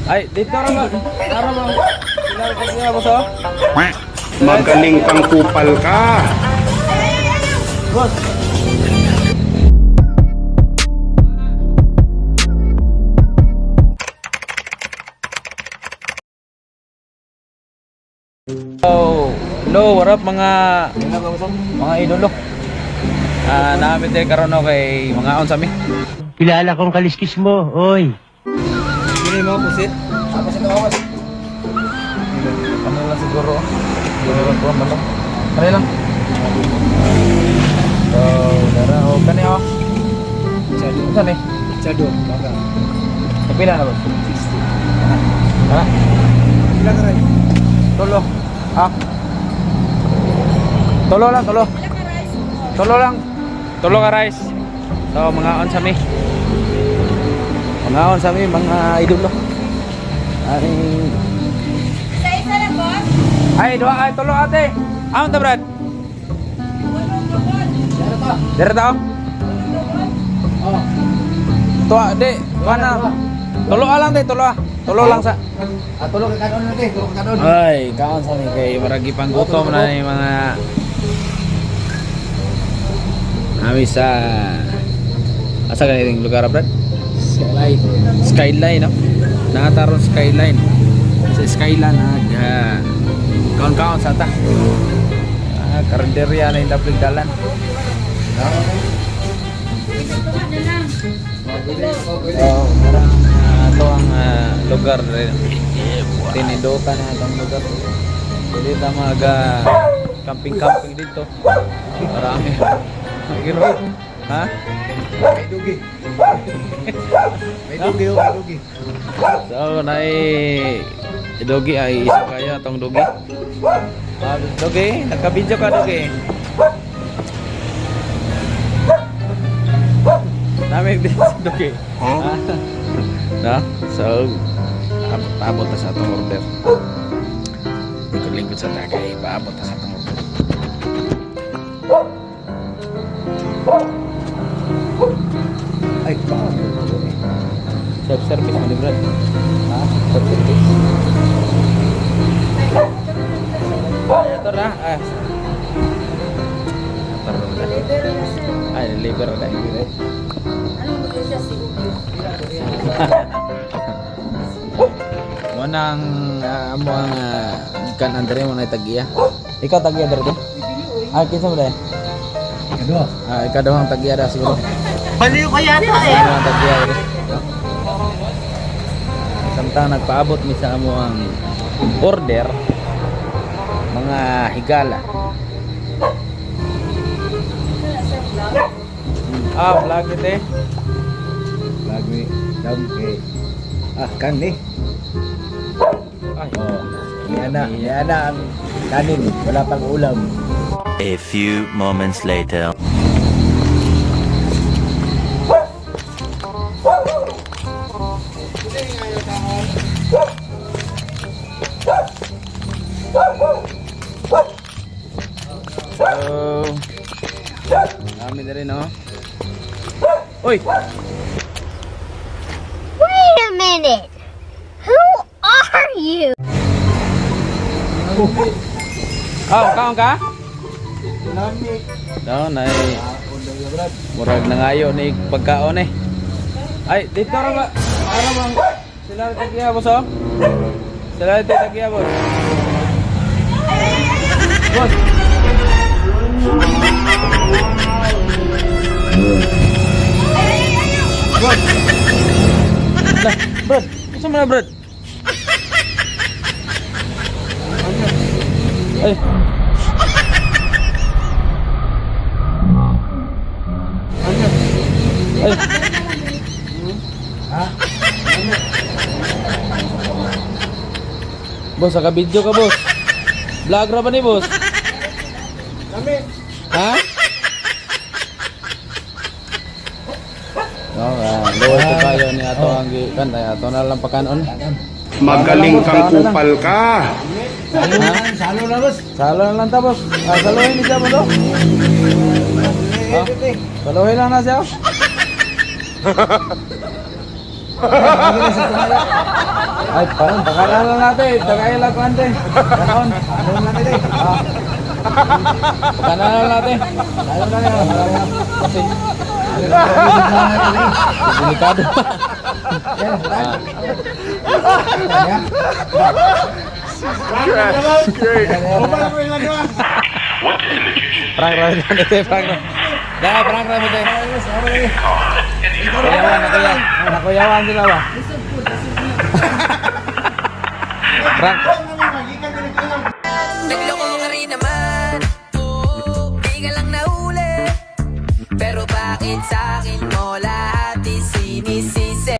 Ay, dito na ba? Tara ba? Sila ko siya boss oh. Magaling kang kupal ka. Boss. Oh, hello, what up mga idolo. Namin tayo karon kay mga on sa mi. Kilala kong kaliskis mo, oy. Pili mo pusit. Tapos ito awas. Ano lang siguro. Dito lang po ano. Kani lang. So, dara o kani o. Chado. Saan eh? Chado. Baka. Pila na ba? 60. Ha? Pila ka rin? Tolo. Ha? Tolo lang, tolo. Tolo lang. Tolo ka rice. So, mga on sa mi. Mga on sa mi, mga idolo. Aring... Isa-isa lang, boss. Ay, dua, ay, tolo ate. Amon ta, Brad? Dere tao? Oh. Tuwa, di. Tuwa na. Tolo lang, di. Tolo. Tolo lang sa... Tulo ka kanon natin, tulo ka kanon. Ay, kaon sa mi kay maragi pang gutom na ni mga... Kami sa... Asa ganitong lugar, Brad? Skyline. Skyline, no? Nakataron Skyline. Sa Skyline, kaon-kaon sa ta. Karinderya na yung daplig dalan. Oh, parang ito ang lugar rin. Tinidota na itong lugar. Pwede na camping-camping dito. Marami. Giro. Ha? May dugi. May dugi, may dugi. So, dugi ay isa kaya itong dugi. Dugi, nagka-video ka dugi. Namin din sa dugi. No? So, paabot na sa itong order. Lingkod-lingkod sa tagay, paabot na sa itong order. Ay, paano? Self-service mo ni Brad. Ha? Self-service. Ito na. Ito na. Ay, liver na. Anong gusto siya si Mo nang mo ang kan Andre mo na tagiya. Ikaw tagiya dito? Kinsa mo dai? Ano? Ikaw daw ang tagiya da siguro. Baliw ka yata eh. Ano ang tagiya dito? Samtang nagpaabot mi sa amo ang order mga higala. Vlog ite. Vlog ni Dangke. Kan ni. Ay. Oh, yan na ang kanin, wala pang ulam. A few moments later. Kami na rin, no? Uy! Wait a minute. Who are you? Kaon ka? Nami. Daw, murag na ngayo ni pagkaon eh. Ay, dito ra ba? Ano bang sila tagiya boss oh? Sila tagiya boss. Boss. Boss. Lah, Brad. Isa mo na, Brad. Ay. Ay. Ha? Boss, naka-video ka, boss. Vlog ra ba ni, boss? Nami. Ha? No, lower ko kayo ni ato ang gikan ay ato na lang pakanon. Magaling kang kupal ka. Salo na boss. Salo na lang ta, boss. Saluhin ni siya mo do. Saluhin lang na siya. Ay, parang pagkakalan natin. Tagay lang kante. Ganon. Ano natin eh. Pagkakalan natin. Ayaw na yun. Kasi, delikado pa. Prank natin ito. Prank natin. Dahil prank natin ito. Nakuyawan sila ba? Prank. Nagloko ka rin naman, di ka lang nahuli. Pero bakit sa'kin mo lahat isinisisi?